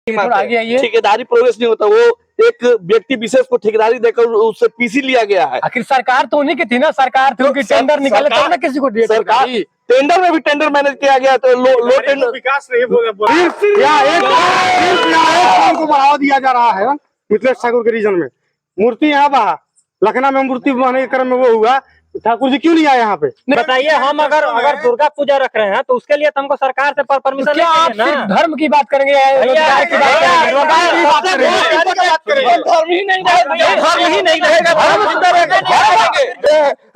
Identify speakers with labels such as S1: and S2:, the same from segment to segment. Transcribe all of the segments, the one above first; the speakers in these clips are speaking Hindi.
S1: थोड़ा आगे आइए।
S2: ठेकेदारी प्रोग्रेस नहीं होता, वो एक व्यक्ति विशेष को ठेकेदारी देकर उससे पीसी लिया गया है।
S1: आखिर सरकार तो उन्हीं की थी ना, सरकार थी, उनकी टेंडर निकाले तब ना किसी को दिए।
S2: सरकार टेंडर में भी टेंडर मैनेज किया गया, तो लो टेंडर
S3: विकास नहीं को बढ़ावा दिया जा रहा है मिथिलेश ठाकुर के रीजन में। मूर्ति यहाँ बहा लखनऊ में मूर्ति बनाने के क्रम में वो हुआ, ठाकुर जी क्यों नहीं आए यहाँ पे?
S4: बताइए, हम अगर दुर्गा पूजा रख रहे हैं तो उसके लिए हमको सरकार से परमिशन
S1: क्या आप सिर्फ धर्म की बात करेंगे, रोजगार की बात करेंगे?
S2: धर्म ही नहीं रहेगा।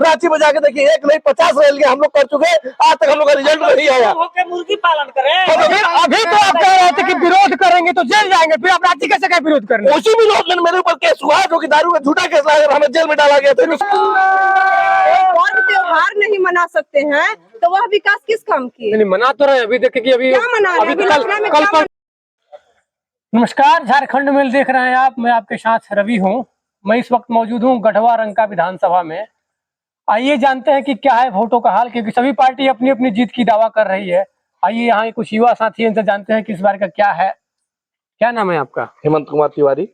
S2: रांची में जाके देखिए, एक नहीं 50 रेल के हम लोग कर चुके, आज तक हम लोग का रिजल्ट नहीं आया।
S4: मुर्गी पालन करें।
S1: अभी तो आप कह रहे थे कि विरोध करेंगे तो जेल जाएंगे, फिर आप रांची कैसे क्या विरोध करेंगे?
S2: उसी विरोध में मेरे ऊपर केस हुआ, जो कि दारू का झूठा केस लगाकर हमें जेल में डाला गया था।
S5: पर्व त्योहार नहीं मना सकते हैं तो वह विकास किस काम की?
S1: नहीं मना तो रहे, अभी देखे कि अभी
S5: क्या मना रहे?
S1: अभी कल नमस्कार, झारखंड मेल देख रहे हैं आप, मैं आपके साथ रवि हूं। मैं इस वक्त मौजूद हूं गढ़वा रंका विधानसभा में। आइए जानते हैं कि क्या है वोटों का हाल, क्योंकि सभी पार्टी अपनी अपनी जीत की दावा कर रही है। आइए यहाँ कुछ युवा साथी हैं, इनसे जानते हैं कि इस बार का क्या है। क्या नाम है आपका?
S2: हेमंत कुमार तिवारी।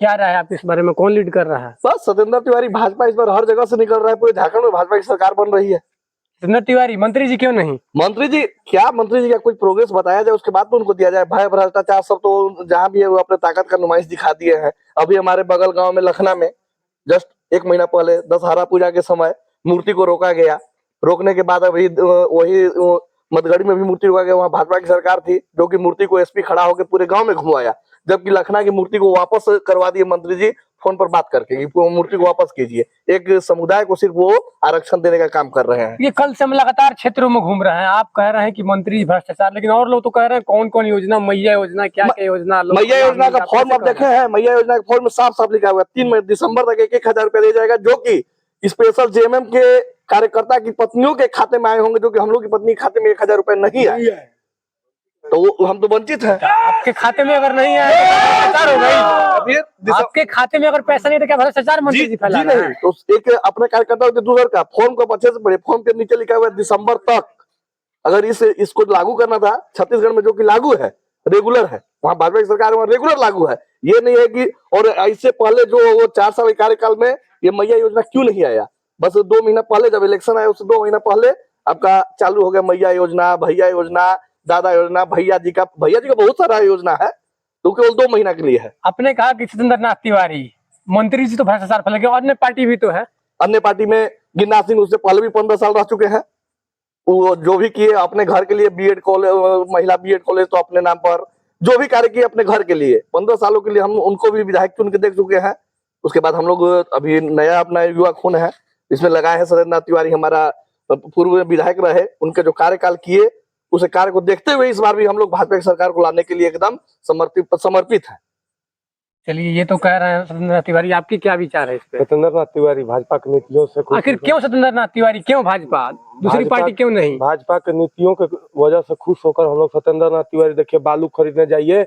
S1: क्या रहा है आप इस बारे में, कौन लीड कर रहा है?
S2: बस सत्येंद्र तिवारी, भाजपा इस बार हर जगह से निकल रहा है, पूरे झारखंड में भाजपा की सरकार बन रही है।
S1: सत्येंद्र तिवारी मंत्री जी क्यों नहीं?
S2: मंत्री जी क्या, मंत्री जी का कुछ प्रोग्रेस बताया जाए, उसके बाद तो उनको दिया जाए। भय भ्रष्टाचार सब तो जहाँ भी है वो अपने ताकत का नुमाइश दिखा दिए हैं। अभी हमारे बगल गांव में लखनऊ में जस्ट 1 महीना पहले दशहरा पूजा के समय मूर्ति को रोका गया। रोकने के बाद अभी वही मधगढ़ी में भी मूर्ति रोका गया, वहाँ भाजपा की सरकार थी, जो कि मूर्ति को एसपी खड़ा होकर पूरे गांव में घुमाया, जबकि लखनऊ की मूर्ति को वापस करवा दिए मंत्री जी फोन पर बात करके कि मूर्ति को वापस कीजिए। एक समुदाय को सिर्फ वो आरक्षण देने का काम कर रहे हैं।
S1: ये कल से हम लगातार क्षेत्रों में घूम रहे हैं, आप कह रहे हैं कि मंत्री भ्रष्टाचार, लेकिन और लोग तो कह रहे हैं कौन कौन योजना, मैया योजना, क्या क्या योजना।
S2: मैया योजना का फॉर्म आप देखे हैं? मैया योजना के फॉर्म में साफ साफ लिखा हुआ है 3 दिसंबर तक 1,000 रुपया दिया जाएगा, जो की स्पेशल जेएमएम के कार्यकर्ता की पत्नियों के खाते में आए होंगे, जो कि हम लोग की पत्नी खाते में 1,000 रुपया नहीं आए, तो हम तो वंचित हैं।
S1: आपके खाते में अगर नहीं आए तो भ्रष्टाचार हो गई। आपके खाते में अगर पैसा नहीं तो क्या भ्रष्टाचार मंत्री जी फैला रहे हैं?
S2: तो एक अपने कार्यकर्ता के दूसरे का फॉर्म को अच्छे से पढ़े, फॉर्म के नीचे लिखा हुआ है दिसंबर तक। अगर इसको लागू करना था छत्तीसगढ़ में, जो कि लागू है, रेगुलर है, वहाँ भाजपा की सरकार वहाँ रेगुलर लागू है। ये नहीं है कि, और इससे पहले जो वो 4 साल के कार्यकाल में ये मैया योजना क्यों नहीं आया? बस 2 महीना पहले जब इलेक्शन आया, उससे 2 महीना पहले आपका चालू हो गया मैया योजना, भैया योजना, दादा योजना। भैया जी का बहुत सारा योजना है, तो केवल 2 महीना के लिए है।
S1: आपने कहा कि सत्येंद्र नाथ तिवारी मंत्री जी तो भ्रष्टाचार फैला गया, अन्य पार्टी भी तो है।
S2: अन्य पार्टी में गिरिराज सिंह उससे पहले भी 15 साल रह चुके हैं। वो जो भी किए अपने घर के लिए, बीएड कॉलेज, महिला बीएड कॉलेज तो अपने नाम पर, जो भी कार्य किए अपने घर के लिए, 15 सालों के लिए हम उनको भी विधायक चुन के देख चुके हैं। उसके बाद हम लोग अभी नया अपना युवा खून है इसमें लगाए हैं। सत्येंद्र नाथ तिवारी हमारा पूर्व विधायक रहे, उनके जो कार्यकाल किए उस कार्य को देखते हुए इस बार भी हम लोग भाजपा की सरकार को लाने के लिए एकदम समर्पित है।
S1: चलिए, ये तो कह रहे हैं सत्येंद्र नाथ तिवारी, आपकी क्या विचार है इस पे?
S3: सत्येंद्र नाथ तिवारी भाजपा की नीतियों से
S1: आखिर क्यों सत्येंद्र नाथ तिवारी, क्यों भाजपा, दूसरी पार्टी क्यों नहीं?
S3: भाजपा के नीतियों के वजह से खुश होकर हम लोग सत्येंद्र नाथ तिवारी, देखिए बालू खरीदने जाइए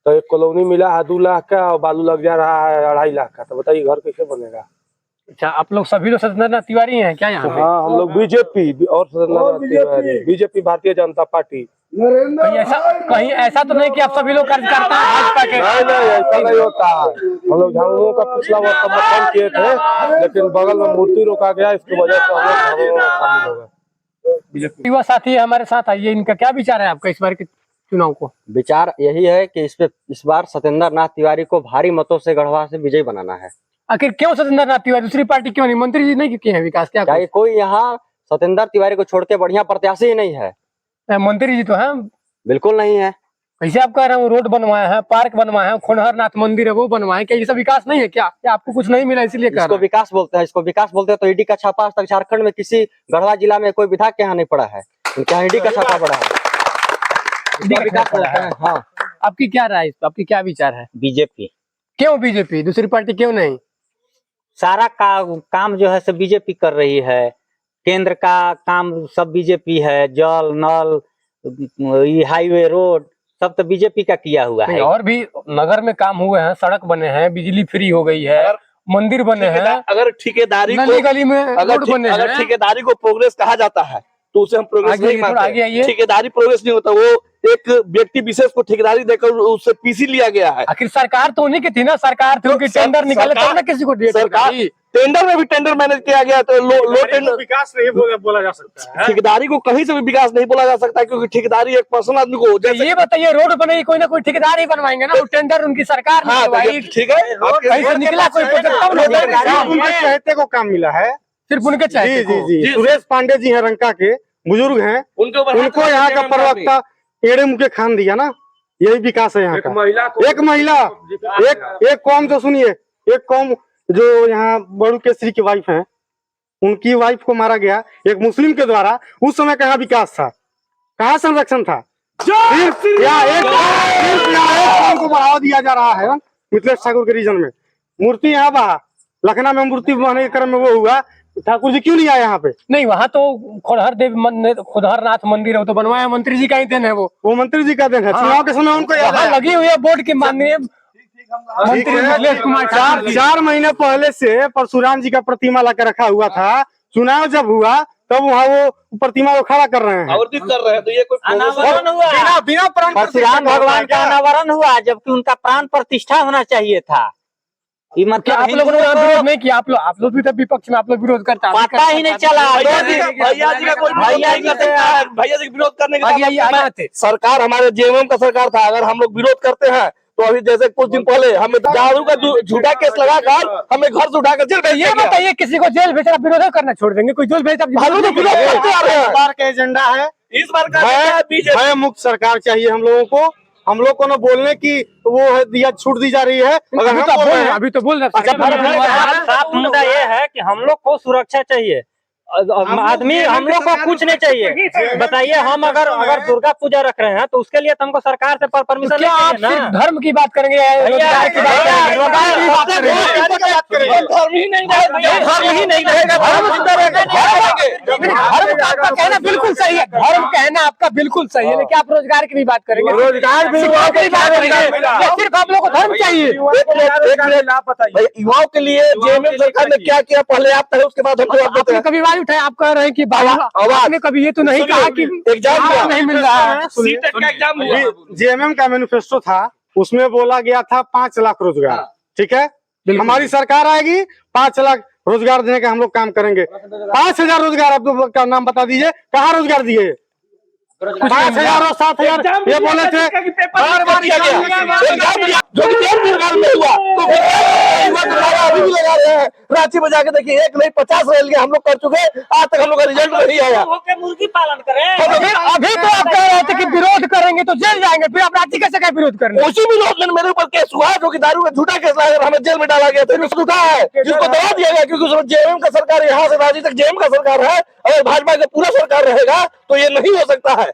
S3: तो एक कॉलोनी मिला है 2 लाख का, और बालू लग जा रहा है 2.5 लाख का, तो बताइए घर कैसे बनेगा?
S1: अच्छा, आप लोग सभी लोग सत्येंद्र नाथ तिवारी हैं क्या यहाँ पे?
S3: हाँ, हम लोग बीजेपी और सत्येंद्र नाथ तिवारी, बीजेपी भारतीय जनता पार्टी।
S1: कहीं ऐसा तो नहीं कि आप सभी लोग कार्यकर्ता हैं भाजपा के?
S3: नहीं, ऐसा नहीं होता है। हम लोग झामुमो का पिछला वर्ष समर्थन किए थे, लेकिन बगल में मूर्ति रोका गया, इसकी वजह से हम लोग शामिल हो गए।
S1: युवा साथी हमारे साथ आइए, इनका क्या विचार है आपका इस बार के चुनाव को?
S4: विचार यही है कि इस बार सत्येंद्र नाथ तिवारी को भारी मतों से गढ़वा से विजयी बनाना है।
S1: आखिर क्यों सत्येंद्र नाथ तिवारी, दूसरी पार्टी क्यों नहीं? मंत्री जी नहीं किए हैं विकास? क्या
S4: कोई यहाँ सत्येंद्र तिवारी को छोड़ के बढ़िया प्रत्याशी ही नहीं है?
S1: मंत्री जी तो है,
S4: बिल्कुल नहीं है।
S1: कैसे आप कह रहे हैं? रोड बनवाए हैं, पार्क बनवाए हैं, खोनहर नाथ मंदिर है वो बनवाए, क्या ये सब विकास नहीं है क्या? आपको कुछ नहीं मिला इसलिए कह रहे हैं?
S4: विकास बोलते हैं, इसको विकास बोलते हैं। तो ईडी का छापा आज तक झारखंड में किसी गढ़वा जिला में कोई विधायक के यहाँ नहीं पड़ा है, इनके यहाँ ईडी का छापा पड़ा है।
S1: विकास बोलते हैं। हाँ, आपकी क्या राय इस पर, आपकी क्या विचार है?
S4: बीजेपी।
S1: क्यों बीजेपी, दूसरी पार्टी क्यों नहीं?
S4: सारा काम जो है सब बीजेपी कर रही है, केंद्र का काम सब बीजेपी है, जल नल, हाईवे, रोड सब तो बीजेपी का किया हुआ है।
S1: और भी नगर में काम हुए हैं, सड़क बने हैं, बिजली फ्री हो गई है, मंदिर बने हैं,
S2: अगर ठेकेदारी
S1: गली में रोड बने हैं।
S2: अगर ठेकेदारी को प्रोग्रेस कहा जाता है तो उसे हम प्रोग्रेस
S1: आगे
S2: नहीं
S1: आइए, थोड़ा आगे
S2: मानते।
S1: आइए।
S2: ठेकेदारी प्रोग्रेस नहीं होता, वो एक व्यक्ति विशेष को ठेकेदारी देकर उससे पीसी लिया गया है।
S1: आखिर सरकार तो उन्हीं की थी ना, सरकार थी, उनकी टेंडर निकाले तब ना किसी को दिए
S2: सरकार
S1: ठेकेदारी।
S2: टेंडर में भी टेंडर मैनेज किया गया, तो लो टेंडर
S3: विकास नहीं बोला जा सकता है।
S2: ठेकेदारी को कहीं से भी विकास नहीं बोला जा सकता, क्योंकि ठेकेदारी एक पर्सन आदमी को
S1: तो ये बताइए, रोड बनेगी कोई ना कोई ठेकेदार ही बनवाएंगे ना, वो टेंडर उनकी सरकार ने
S2: हाँ
S1: करवाई।
S2: ठीक है,
S1: कहीं से निकला कोई प्रोजेक्ट तब ना
S3: सिर्फ उनके चहेते को काम मिला है।
S1: सिर्फ उनके
S3: जी
S1: चाहे
S3: जी जी सुरेश पांडे जी हैं, रंका के बुजुर्ग हैं,
S2: उनके ऊपर
S3: उनको यहाँ का प्रवक्ता एड़े मुके खान दिया ना, यही विकास है यहाँ का। एक महिला एक कौम, जो सुनिए, एक कौम जो यहाँ बड़ू केसरी की वाइफ है, उनकी वाइफ को मारा गया एक मुस्लिम के द्वारा। उस समय कहाँ विकास था, कहाँ संरक्षण था? सिर्फ यहाँ एक कौम को बढ़ावा दिया जा रहा है मिथिलेश ठाकुर के रीजन में। मूर्ति यहाँ बहा लखनऊ में मूर्ति बनाने के क्रम में वो हुआ, ठाकुर जी क्यों नहीं आए यहाँ पे?
S1: नहीं, वहाँ तो खोड़हर देव खोड़हरनाथ मंदिर है, वो तो बनवाया मंत्री जी का ही देन है वो
S3: मंत्री जी का दिन है।
S1: हाँ।
S3: चुनाव के समय उनको याद
S1: वहाँ
S3: आया।
S1: लगी हुई है बोर्ड की माननीय मंत्री मिथिलेश कुमार ठाकुर जी।
S3: 4 महीने पहले से परशुराम जी का प्रतिमा लाकर रखा हुआ था। चुनाव जब हुआ तब वहाँ वो प्रतिमा को खड़ा कर रहे हैं,
S2: आवर्तित कर रहे हैं, तो ये कोई
S4: अनावरण हुआ,
S3: बिना प्राण
S4: परशुराम भगवान का अनावरण हुआ, जबकि उनका प्राण प्रतिष्ठा होना चाहिए था। ये
S1: क्या
S4: मतलब
S1: आप लोगों ने यहाँ विरोध नहीं किया? आप लोग भी तो विपक्ष में, आप लोग विरोध करते हैं।
S4: पता ही नहीं चला।
S2: भैया जी का कोई
S4: भैया जी का
S2: भैया जी विरोध करने के
S1: आगे आइए, आगे आते।
S2: सरकार हमारे जेएमएम का सरकार था, अगर हम लोग विरोध करते हैं तो अभी जैसे कुछ दिन पहले हमें दारू का झूठा केस लगाकर हमें घर से उठाकर जेल भेज
S1: ये
S2: दिया गया।
S1: बताइए, किसी को जेल भेजना विरोध करना छोड़ देंगे? कोई जेल भेजा
S2: हम लोग तो विरोध करते आ रहे
S3: इस
S2: हैं।
S3: बार का एजेंडा है,
S2: इस बार का बीजेपी
S3: भय मुक्त सरकार चाहिए हम लोगों को। हम लोग को न बोलने की वो है दिया छूट दी जा रही है। अगर हम बोल रहे हैं,
S1: अभी तो बोल रहे
S4: साफ मुद्दा ये है कि हम लोग को सुरक्षा चाहिए, आदमी हम लोग को कुछ नहीं चाहिए। बताइए, हम अगर दुर्गा पूजा रख रहे हैं तो उसके लिए तो हमको सरकार से परमिशन
S1: क्या आप
S4: लेना।
S1: सिर्फ धर्म की बात करेंगे, रोजगार की बात करेंगे? रोजगार की बात करेंगे,
S2: धर्म ही नहीं रहेगा,
S1: धर्म ही नहीं रहेगा। धर्म का आपका कहना बिल्कुल सही है, धर्म कहना आपका बिल्कुल सही है, लेकिन आप रोजगार की भी बात करेंगे,
S3: रोजगार भी
S1: शिक्षा की भी बात करेंगे, या सिर्फ आप लोग को धर्म चाहिए?
S2: भाई, युवाओं के लिए जेएमएम सरकार ने क्या किया पहले आप कहें, उसके बाद हम जवाब देते
S1: आपने
S2: हैं।
S1: कभी आवाज उठाए? आप कह रहे हैं कि आपने कभी ये तो नहीं कहा कि
S2: एग्जाम
S1: जवाब नहीं मिल रहा है।
S2: सीटेट का एग्जाम हुआ।
S3: जेएमएम का मैनिफेस्टो था, उसमें बोला गया था 5 लाख रोजगार। ठीक है, हमारी सरकार आएगी 5 लाख रोजगार देने का हम लोग काम करेंगे। 5000 रोजगार आप लोग का नाम बता दीजिए, कहाँ रोजगार दिए? 5000 और 7000 ये बोले थे।
S2: बार बार किया गया एग्जाम दिया, जो कि 1.5 सरकार में हुआ, तो फिर युवा दोबारा अभी भी लगा रहे हैं। रांची में जाके देखिए, 1 नहीं 50 रेल हम लोग कर चुके हैं, आज तक हम लोग का रिजल्ट नहीं आया।
S4: मुर्गी पालन करें।
S1: अभी तो आप कह रहे थे कि विरोध करेंगे तो जेल जाएंगे, फिर आप रांची कैसे क्या विरोध करने?
S2: उसी विरोध में मेरे ऊपर केस हुआ, जो कि दारू का झूठा केस लाकर हमें जेल में डाला गया, फिर उसको उठा है, जिसको दबा दिया गया, क्योंकि उसमें जेएमएम का सरकार, यहाँ से रांची तक जेएमएम का सरकार है। अगर भाजपा का पूरा सरकार रहेगा तो ये नहीं हो सकता है।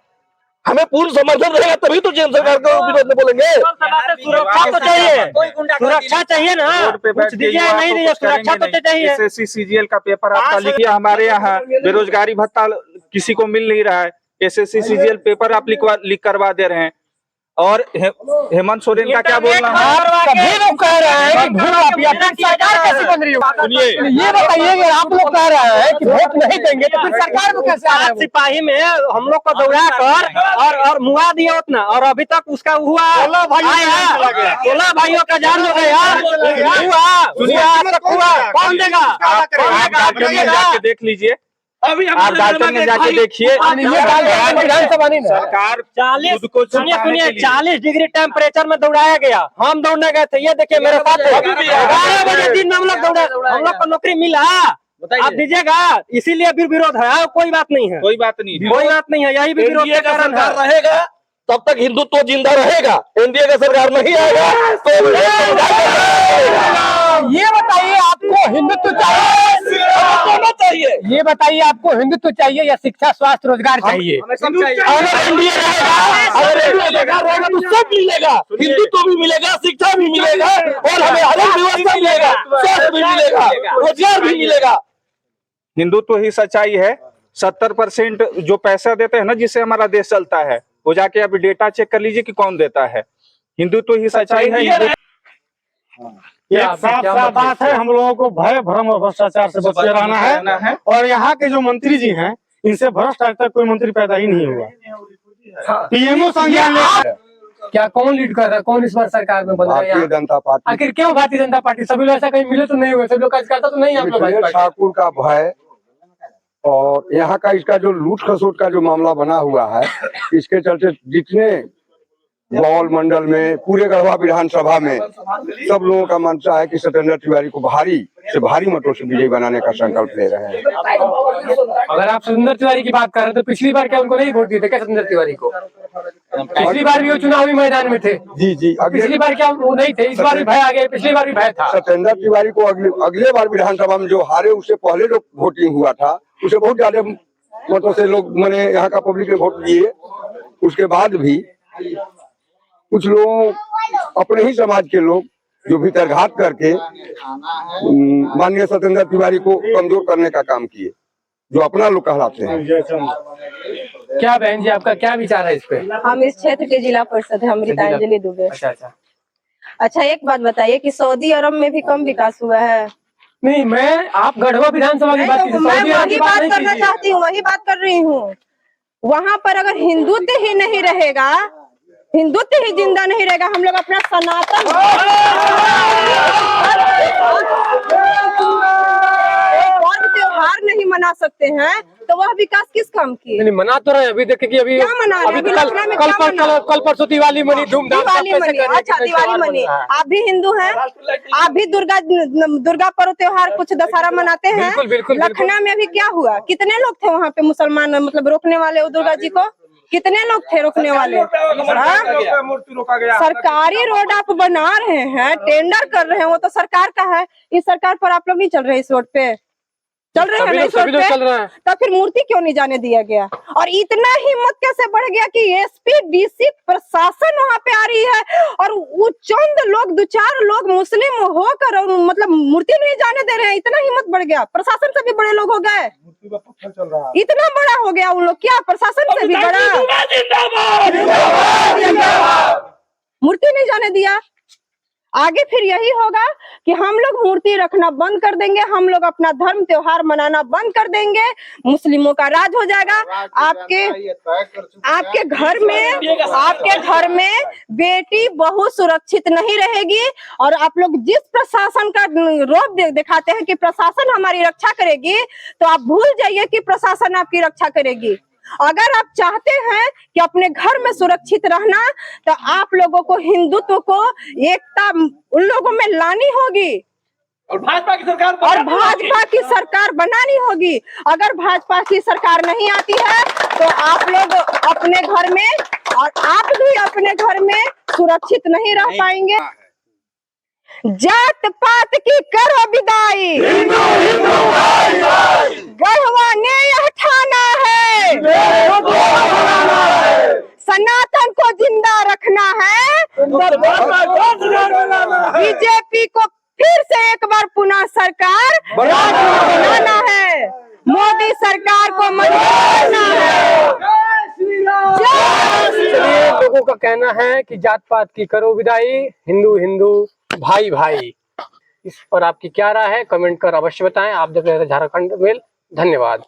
S2: हमें पूर्ण समर्थन रहेगा तभी तो जेएमएम सरकार को विरोध में बोलेंगे।
S4: सुरक्षा तो चाहिए, सुरक्षा चाहिए ना, कुछ दीजिए नहीं दीजिए, सुरक्षा तो चाहिए।
S6: एसएससी सीजीएल का पेपर आपका लिखिए, हमारे यहाँ बेरोजगारी भत्ता किसी को मिल नहीं रहा है। एसएससी सीजीएल पेपर आप लिख करवा दे रहे हैं। और हेमंत सोरेन का क्या बोलना है?
S1: कभी लोग कह रहे हैं कि भू माफिया, फिर सरकार कैसे बन रही हो? ये बताइए, अगर आप लोग कह रहे हैं कि वोट नहीं देंगे तो फिर सरकार में कैसे आ रहे हैं?
S4: सिपाही में हम लोग को दौड़ा कर और मुआ दिया उतना, और अभी तक उसका हुआ 16 भाइयों का जान हो गया, हुआ कौन देगा?
S6: जाके देख लीजिए,
S2: अभी
S6: आप डाल्टन में जाके देखिए।
S1: विधानसभा नहीं ना।
S6: सरकार
S4: 40 सुनिए 40 डिग्री टेम्परेचर में दौड़ाया गया। हम दौड़ने गए थे, ये देखिए मेरे साथ 12 बजे दिन में हम लोग दौड़े, हम लोग को नौकरी मिला। आप दीजिएगा, इसीलिए भी विरोध है, कोई बात नहीं है,
S6: कोई बात नहीं है।
S4: कोई बात नहीं है, यही भी विरोध
S2: एनडीए
S4: का
S2: का
S4: कारण
S2: सरकार
S4: है।
S2: रहेगा तब तक हिंदुत्व जिंदा रहेगा। एनडीए का सरकार नहीं आएगा तो
S1: ये बताइए, आपको हिंदुत्व चाहिए? ये बताइए, आपको हिंदुत्व चाहिए या शिक्षा, स्वास्थ्य, रोजगार चाहिए?
S2: अगर एनडीए रहेगा तो सब मिलेगा, हिंदुत्व भी मिलेगा, शिक्षा भी मिलेगा, और हमें अलग व्यवस्था मिलेगा, स्वास्थ्य भी मिलेगा, रोजगार भी मिलेगा।
S6: हिंदुत्व ही सच्चाई है। 70% जो पैसा देते हैं ना, जिससे हमारा देश चलता है, वो जाके अभी डेटा चेक कर लीजिए कि कौन देता है। हिंदुत्व ही सच्चाई है।
S3: एक साफ साफ बात है, हम लोगों को भय भ्रम और भ्रष्टाचार से बचे रहना है। और यहाँ के जो मंत्री जी हैं, इनसे भ्रष्ट आज तक कोई मंत्री पैदा ही नहीं हुआ। पीएमओ संज्ञान ले
S1: क्या कौन लीड कर रहा है, कौन इस बार सरकार में बन रहा है
S7: भारतीय
S1: यहाँ?
S7: जनता पार्टी।
S1: आखिर क्यों भारतीय जनता पार्टी? सभी लोग ऐसा कहीं मिले तो नहीं हुए, सभी लोग कार्यकर्ता तो नहीं है आप लोग
S7: मिथिलेश
S1: भाजपा के?
S7: ठाकुर का भय और यहाँ का इसका जो लूट खसोट का जो मामला बना हुआ है, इसके चलते जितने बौल मंडल में पूरे गढ़वा विधानसभा में सब लोगों का मंशा है कि सत्येंद्र तिवारी को भारी से भारी मतों से विजयी बनाने का संकल्प ले रहे हैं।
S1: अगर आप सत्येंद्र तिवारी की बात कर रहे हैं तो पिछली बार क्या उनको नहीं वोट दिए थे क्या सत्येंद्र तिवारी को? पिछली बार भी वो चुनावी मैदान में थे।
S7: जी जी,
S1: पिछली बार क्या वो नहीं थे? इस बार भी भय आ गए, पिछली बार भी भय था।
S7: सत्येंद्र तिवारी को अगले बार विधानसभा में जो हारे, उससे पहले जो वोटिंग हुआ था उसे बहुत ज्यादा मतों से लोग मैंने यहाँ का पब्लिक ने वोट दिए। उसके बाद भी कुछ लोग अपने ही समाज के लोग जो भीतरघात करके माननीय सत्येंद्र तिवारी को कमजोर करने का काम किए, जो अपना लोग कहलाते हैं।
S1: क्या बहन जी आपका क्या विचार है इस पे?
S5: हम इस क्षेत्र के जिला परिषद है अमृतांजलि दुबे। अच्छा एक बात बताइए कि सऊदी अरब में भी कम विकास हुआ है?
S1: नहीं, मैं आप गढ़वा विधानसभा की बात
S5: तो मैं वही बात करना चाहती हूँ, वही बात कर रही हूँ। वहाँ पर अगर हिंदुत्व ही नहीं रहेगा, हिंदुत्व ही जिंदा नहीं रहेगा, हम लोग अपना सनातन पर्व त्योहार नहीं मना सकते हैं तो वह विकास किस काम की?
S1: नहीं मना तो रहे, अभी देखे कि अभी
S5: क्या मना रहे?
S1: अभी
S5: अभी लखनऊ में क्या मना?
S1: कल परसों दिवाली मनी धूमधाम से।
S5: दिवाली मनी, अच्छा दिवाली मनी। आप भी हिंदू हैं, आप भी दुर्गा पर्व त्योहार कुछ दशहरा मनाते हैं?
S1: बिल्कुल, बिल्कुल,
S5: लखनऊ में अभी क्या हुआ? कितने लोग थे वहाँ पे मुसलमान, मतलब रोकने वाले वो दुर्गा जी को? कितने लोग थे रोकने वाले?
S6: मूर्ति रोका गया।
S5: सरकारी रोड आप बना रहे हैं, टेंडर कर रहे हैं, वो तो सरकार का है। इस सरकार पर आप लोग नहीं चल रहे, इस रोड पे चल रहे हैं, इस रोड पे तो फिर मूर्ति क्यों नहीं जाने दिया गया? और इतना हिम्मत कैसे बढ़ गया कि एसपी डीसी प्रशासन वहाँ पे आ रही है और वो चंद लोग, दो चार लोग मुस्लिम होकर और मतलब मूर्ति नहीं जाने दे रहे हैं? इतना हिम्मत बढ़ गया, प्रशासन से भी बड़े लोग हो गए। इतना बड़ा हो गया उन लोग, क्या प्रशासन से भी बड़ा? मूर्ति नहीं जाने दिया। आगे फिर यही होगा कि हम लोग मूर्ति रखना बंद कर देंगे, हम लोग अपना धर्म त्योहार मनाना बंद कर देंगे, मुस्लिमों का राज हो जाएगा। आपके घर में बेटी बहू सुरक्षित नहीं रहेगी। और आप लोग जिस प्रशासन का रोब दिखाते हैं कि प्रशासन हमारी रक्षा करेगी, तो आप भूल जाइए कि प्रशासन आपकी रक्षा करेगी। अगर आप चाहते हैं कि अपने घर में सुरक्षित रहना, तो आप लोगों को हिंदुत्व को, एकता उन लोगों में लानी होगी और भाजपा की सरकार बनानी होगी। अगर भाजपा की सरकार नहीं आती है तो आप लोग अपने घर में और आप भी अपने घर में सुरक्षित नहीं रह पाएंगे। जात पात की करो विदाई, गढ़वा ने यह ठाना है, सनातन को जिंदा रखना है। बीजेपी को फिर से एक बार पुनः सरकार बनाना है, मोदी सरकार को मजबूत करना है।
S1: लोगों का कहना है कि जात पात की करो विदाई, हिंदू हिंदू भाई भाई। इस पर आपकी क्या राय है? कमेंट कर अवश्य बताएं। आप देख रहे थे झारखंड मेल। धन्यवाद।